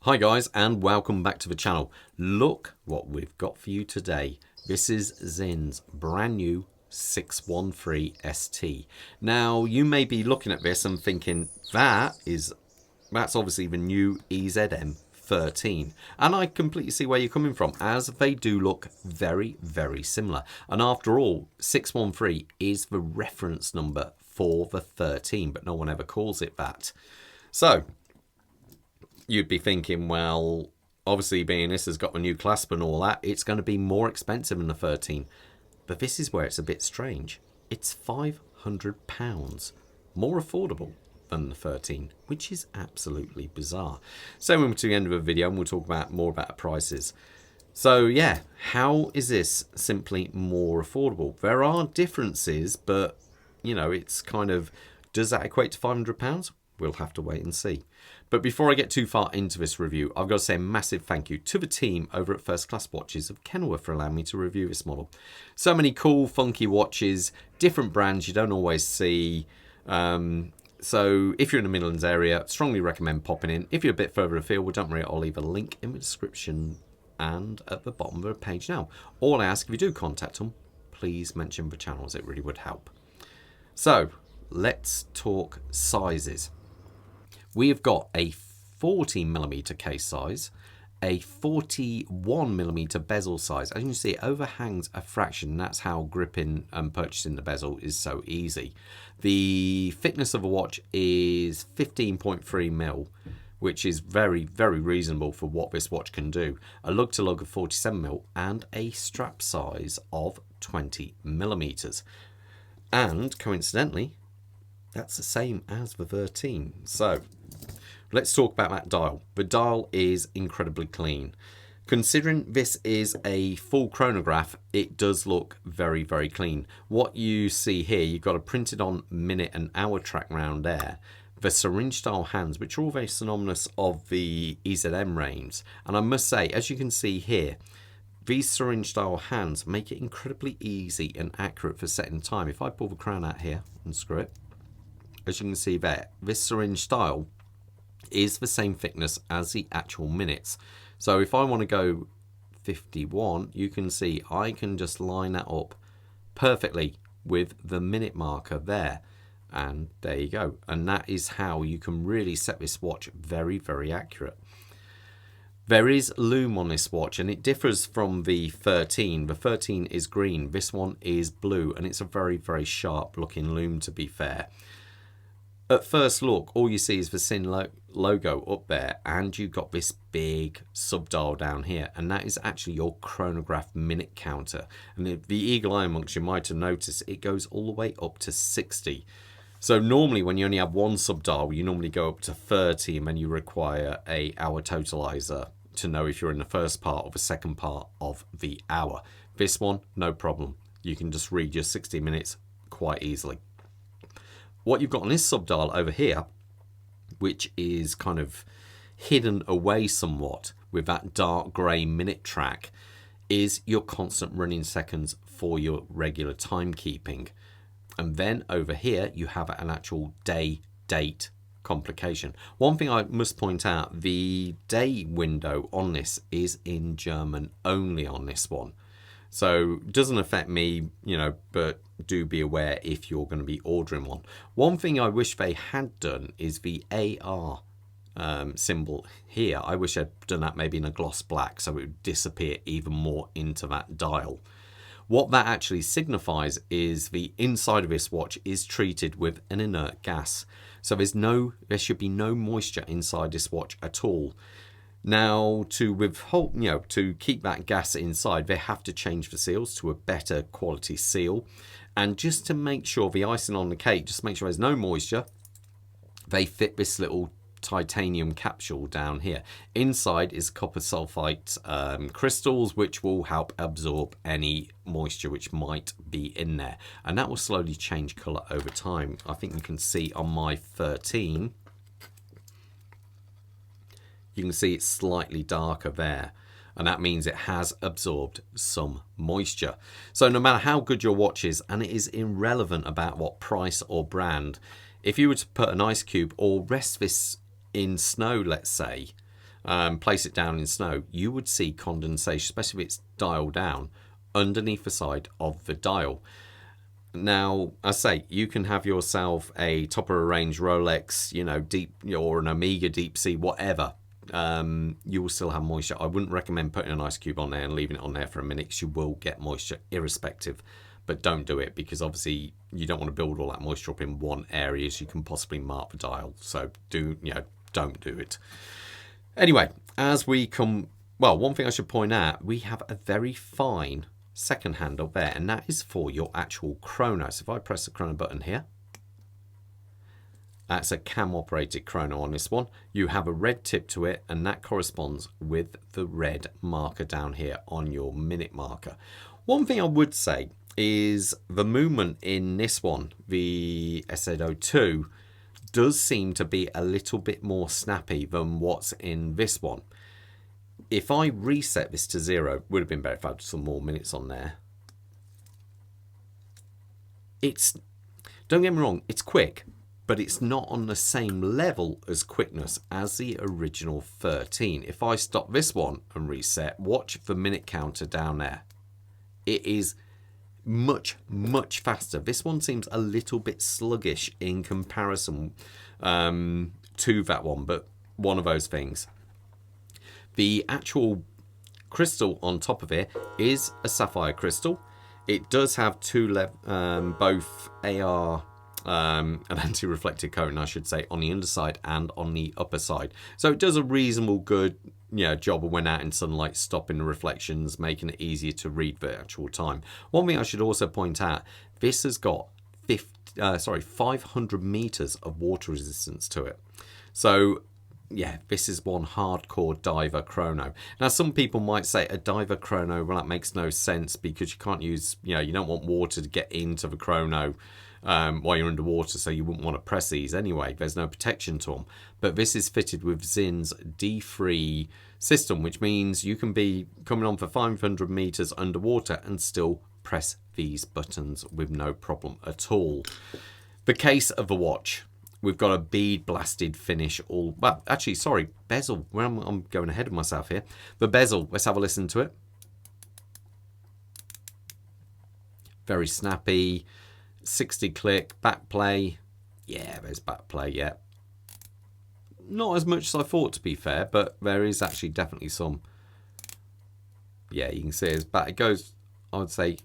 Hi guys, and welcome back to the channel. Look what we've got for you today. This is Sinn's brand new 613 ST. Now you may be looking at this and thinking that's obviously the new EZM13, and I completely see where you're coming from, as they do look very, very similar. And after all, 613 is the reference number for the 13, but no one ever calls it that. So you'd be thinking, well, obviously being this has got the new clasp and all that, it's going to be more expensive than the 13. But this is where it's a bit strange. It's £500 more affordable than the 13, which is absolutely bizarre. So we're to the end of the video and we'll talk more about the prices. So yeah, how is this simply more affordable? There are differences, but you know, it's kind of, does that equate to £500? We'll have to wait and see. But before I get too far into this review, I've got to say a massive thank you to the team over at First Class Watches of Kenilworth for allowing me to review this model. So many cool, funky watches, different brands you don't always see. So if you're in the Midlands area, strongly recommend popping in. If you're a bit further afield, well, don't worry, I'll leave a link in the description and at the bottom of the page now. All I ask, if you do contact them, please mention the channels. It really would help. So let's talk sizes. We have got a 40mm case size, a 41mm bezel size. As you can see, it overhangs a fraction. That's how gripping and purchasing the bezel is so easy. The thickness of a watch is 15.3mm, which is very, very reasonable for what this watch can do. A lug-to-lug of 47mm and a strap size of 20mm. And coincidentally, that's the same as the 13. So let's talk about that dial. The dial is incredibly clean. Considering this is a full chronograph, it does look very, very clean. What you see here, you've got a printed on minute and hour track round there. The syringe style hands, which are all very synonymous of the EZM range. And I must say, as you can see here, these syringe style hands make it incredibly easy and accurate for setting time. If I pull the crown out here and screw it, as you can see there, this syringe style is the same thickness as the actual minutes. So if I want to go 51, you can see I can just line that up perfectly with the minute marker there. And there you go. And that is how you can really set this watch very, very accurate. There is lume on this watch, and it differs from the 13. The 13 is green. This one is blue, and it's a very, very sharp looking lume, to be fair. At first look, all you see is the Sinn logo up there, and you've got this big sub-dial down here, and that is actually your chronograph minute counter. And the eagle eye amongst you might have noticed it goes all the way up to 60. So normally when you only have one sub-dial, you normally go up to 30, and then you require a hour totalizer to know if you're in the first part or the second part of the hour. This one, no problem. You can just read your 60 minutes quite easily. What you've got on this sub-dial over here, which is kind of hidden away somewhat with that dark grey minute track, is your constant running seconds for your regular timekeeping. And then over here, you have an actual day-date complication. One thing I must point out, the day window on this is in German only on this one. So it doesn't affect me, you know, but do be aware if you're going to be ordering one. One thing I wish they had done is the AR symbol here. I wish I'd done that maybe in a gloss black so it would disappear even more into that dial. What that actually signifies is the inside of this watch is treated with an inert gas. So there should be no moisture inside this watch at all. Now, to withhold, you know, to keep that gas inside, they have to change the seals to a better quality seal. And just to make sure the icing on the cake, just make sure there's no moisture, they fit this little titanium capsule down here. Inside is copper sulfite crystals, which will help absorb any moisture which might be in there. And that will slowly change colour over time. I think you can see on my 13, you can see it's slightly darker there, and that means it has absorbed some moisture. So no matter how good your watch is, and it is irrelevant about what price or brand, if you were to put an ice cube or rest this in snow, let's say, place it down in snow, you would see condensation, especially if it's dialed down, underneath the side of the dial. Now, I say, you can have yourself a top of a range Rolex, you know, deep, or an Omega deep sea, whatever. You will still have moisture. I wouldn't recommend putting an ice cube on there and leaving it on there for a minute, because you will get moisture irrespective. But don't do it, because obviously you don't want to build all that moisture up in one area, so you can possibly mark the dial. So don't do it. Anyway, as we come, well, one thing I should point out, we have a very fine second handle there, and that is for your actual chrono. So if I press the chrono button here, that's a cam operated chrono on this one. You have a red tip to it, and that corresponds with the red marker down here on your minute marker. One thing I would say is the movement in this one, the EZM13, does seem to be a little bit more snappy than what's in this one. If I reset this to 0, would have been better if I had some more minutes on there. Don't get me wrong, it's quick, but it's not on the same level as quickness as the original 13. If I stop this one and reset, watch the minute counter down there. It is much, much faster. This one seems a little bit sluggish in comparison to that one, but one of those things. The actual crystal on top of it is a sapphire crystal. It does have both AR an anti-reflective coating, I should say, on the underside and on the upper side. So it does a reasonable good job of when out in sunlight, stopping the reflections, making it easier to read the actual time. One thing I should also point out, this has got 500 meters of water resistance to it. So yeah, this is one hardcore diver chrono. Now, some people might say a diver chrono, well, that makes no sense, because you can't use, you don't want water to get into the chrono while you're underwater, so you wouldn't want to press these anyway. There's no protection to them. But this is fitted with Sinn's D3 system, which means you can be coming on for 500 meters underwater and still press these buttons with no problem at all. The case of the watch. We've got a bead-blasted finish. Bezel. I'm going ahead of myself here. The bezel, let's have a listen to it. Very snappy. 60 click, back play. Yeah, there's back play, yeah. Not as much as I thought, to be fair, but there is actually definitely some. Yeah, you can see it's back. It goes, I would say,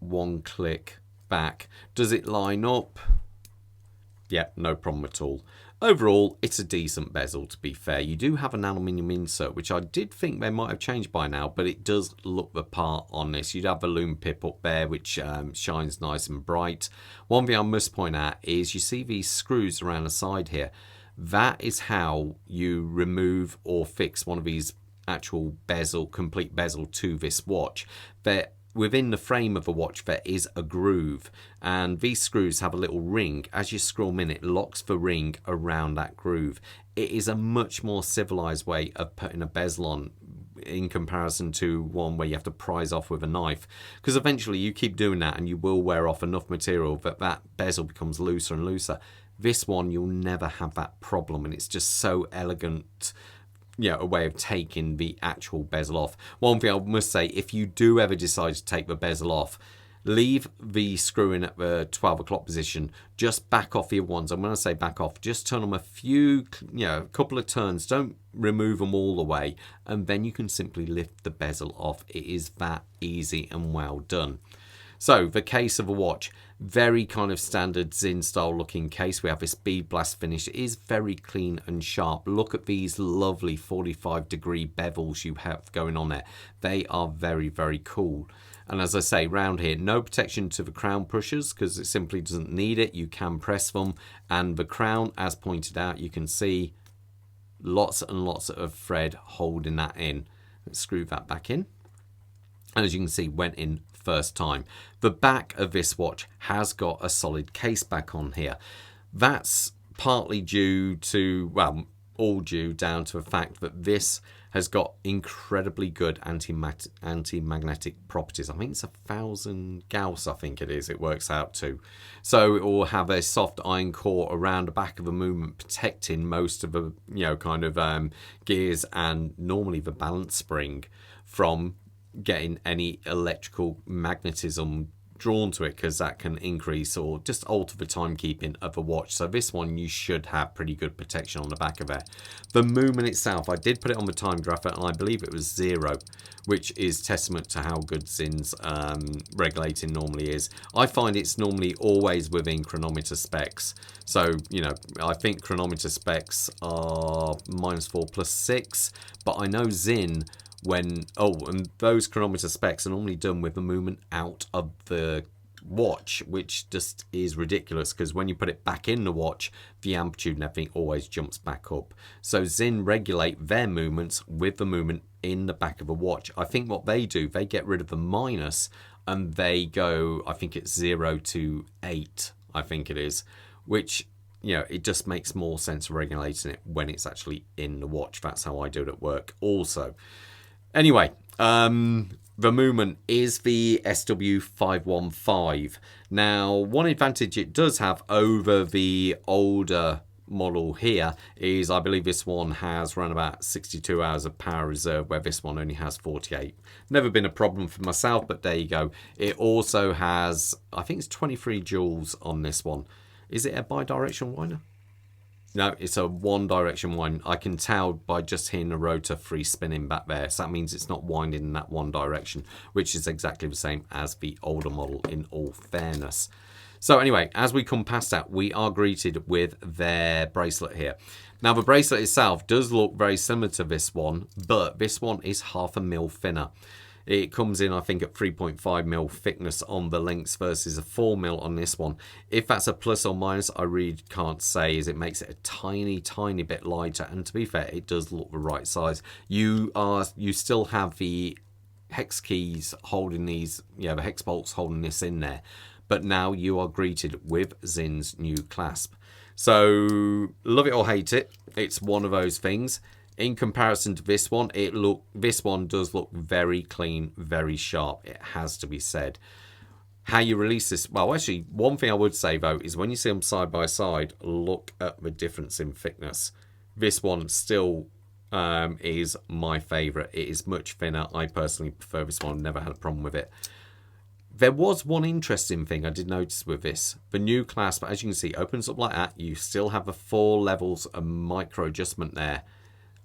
1 click back. Does it line up? Yeah, no problem at all. Overall, it's a decent bezel, to be fair. You do have an aluminium insert, which I did think they might have changed by now, but it does look the part on this. You'd have a lume pip up there, which shines nice and bright. One thing I must point out is you see these screws around the side here. That is how you remove or fix one of these actual bezel, complete bezel to this watch. Within the frame of the watch, there is a groove, and these screws have a little ring. As you scroll them in, it locks the ring around that groove. It is a much more civilized way of putting a bezel on in comparison to one where you have to prise off with a knife, because eventually you keep doing that and you will wear off enough material that that bezel becomes looser and looser. This one, you'll never have that problem, and it's just so elegant, a way of taking the actual bezel off. One thing I must say, if you do ever decide to take the bezel off, leave the screw in at the 12 o'clock position. Just back off the other ones. I'm going to say back off. Just turn them a few, a couple of turns. Don't remove them all the way. And then you can simply lift the bezel off. It is that easy and well done. So the case of a watch, very kind of standard Sinn style looking case. We have this bead blast finish. It is very clean and sharp. Look at these lovely 45-degree bevels you have going on there. They are very, very cool. And as I say, round here, no protection to the crown pushers because it simply doesn't need it. You can press them. And the crown, as pointed out, you can see lots and lots of thread holding that in. Let's screw that back in. And as you can see, went in first time. The back of this watch has got a solid case back on here. That's partly due to, well, all due down to the fact that this has got incredibly good anti-magnetic properties. I think it's 1,000 Gauss, I think it is, it works out to. So it will have a soft iron core around the back of the movement, protecting most of the, kind of gears and normally the balance spring from getting any electrical magnetism drawn to it, because that can increase or just alter the timekeeping of a watch. So this one, you should have pretty good protection on the back of it. The movement itself, I did put it on the time graph and I believe it was 0, which is testament to how good Sinn's regulating normally is. I find it's normally always within chronometer specs. So, I think chronometer specs are -4 +6, but I know Sinn, and those chronometer specs are normally done with the movement out of the watch, which just is ridiculous, because when you put it back in the watch, the amplitude and everything always jumps back up. So Sinn regulate their movements with the movement in the back of a watch. I think what they do, they get rid of the minus and they go, I think it's 0 to 8, I think it is, which, it just makes more sense regulating it when it's actually in the watch. That's how I do it at work also. Anyway, the movement is the SW515. Now, one advantage it does have over the older model here is I believe this one has around about 62 hours of power reserve, where this one only has 48. Never been a problem for myself, but there you go. It also has, I think it's 23 joules on this one. Is it a bi-directional winder? No, it's a one direction wind. I can tell by just hearing the rotor free spinning back there. So that means it's not winding in that one direction, which is exactly the same as the older model in all fairness. So anyway, as we come past that, we are greeted with their bracelet here. Now the bracelet itself does look very similar to this one, but this one is 0.5 mm thinner. It comes in, I think, at 3.5 mm thickness on the links versus a 4 mm on this one. If that's a plus or minus, I really can't say, as it makes it a tiny, tiny bit lighter. And to be fair, it does look the right size. You still have the hex keys holding these, the hex bolts holding this in there. But now you are greeted with Sinn's new clasp. So, love it or hate it, it's one of those things. In comparison to this one, this one does look very clean, very sharp. It has to be said. How you release this? Well, actually, one thing I would say though is when you see them side by side, look at the difference in thickness. This one still is my favourite. It is much thinner. I personally prefer this one. Never had a problem with it. There was one interesting thing I did notice with this. The new clasp, as you can see, opens up like that. You still have the 4 levels of micro adjustment there.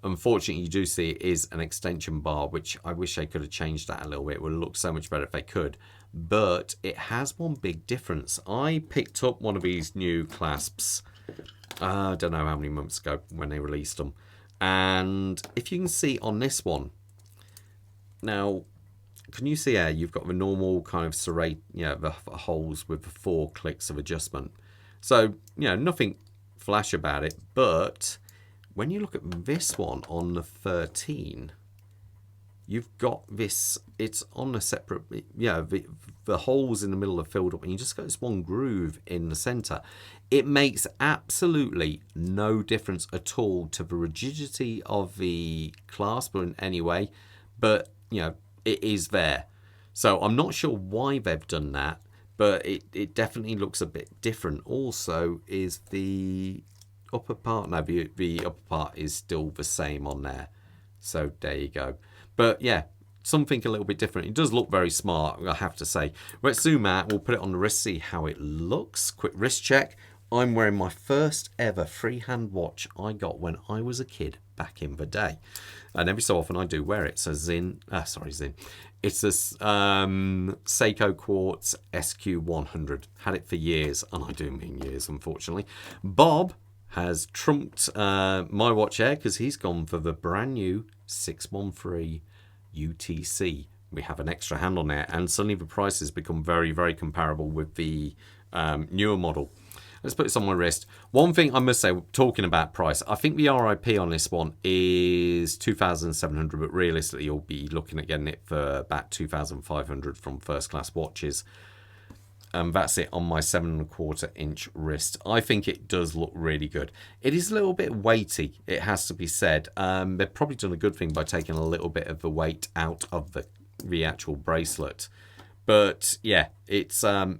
Unfortunately, you do see it is an extension bar, which I wish they could have changed that a little bit. It would look so much better if they could. But it has one big difference. I picked up one of these new clasps, I don't know how many months ago when they released them. And if you can see on this one, now, can you see here, you've got the normal kind of serrate, the holes with the 4 clicks of adjustment. So, nothing flash about it, but when you look at this one on the 13, you've got this, it's on a separate, the holes in the middle are filled up and you just got this one groove in the center. It makes absolutely no difference at all to the rigidity of the clasp in any way, but, it is there. So I'm not sure why they've done that, but it definitely looks a bit different. Also is the upper part, no, the upper part is still the same on there. So there you go. But yeah, something a little bit different. It does look very smart, I have to say. Let's zoom out. We'll put it on the wrist, see how it looks. Quick wrist check. I'm wearing my first ever freehand watch I got when I was a kid back in the day. And every so often I do wear it. So Sinn. It's this Seiko Quartz SQ100. Had it for years, and I do mean years, unfortunately. Bob has trumped my watch here because he's gone for the brand new 613 UTC. We have an extra hand on there, and suddenly the prices become very, very comparable with the newer model. Let's put this on my wrist. One thing I must say, talking about price, I think the RIP on this one is 2,700, but realistically you'll be looking at getting it for about 2,500 from first class watches. and that's it on my 7¼ inch wrist. I think it does look really good. It is a little bit weighty, it has to be said. They've probably done a good thing by taking a little bit of the weight out of the actual bracelet. But yeah, it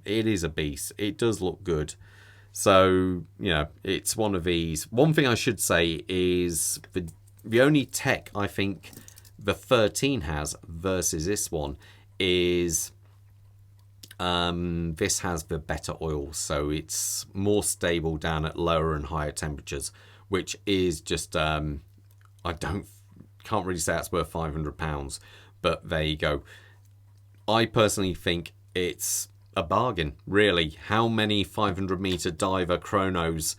is a beast. It does look good. So, you know, it's one of these. One thing I should say is the only tech I think the 13 has versus this one is this has the better oil, so it's more stable down at lower and higher temperatures, which is just can't really say it's worth £500, but there you go. I personally think it's a bargain, really. How many 500-meter diver chronos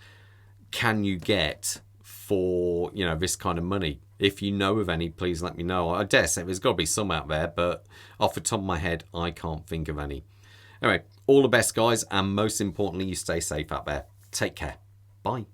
can you get for, you know, this kind of money? If you know of any, please let me know. I dare say there's got to be some out there, but off the top of my head, I can't think of any. Anyway, all the best, guys, and most importantly, you stay safe out there. Take care. Bye.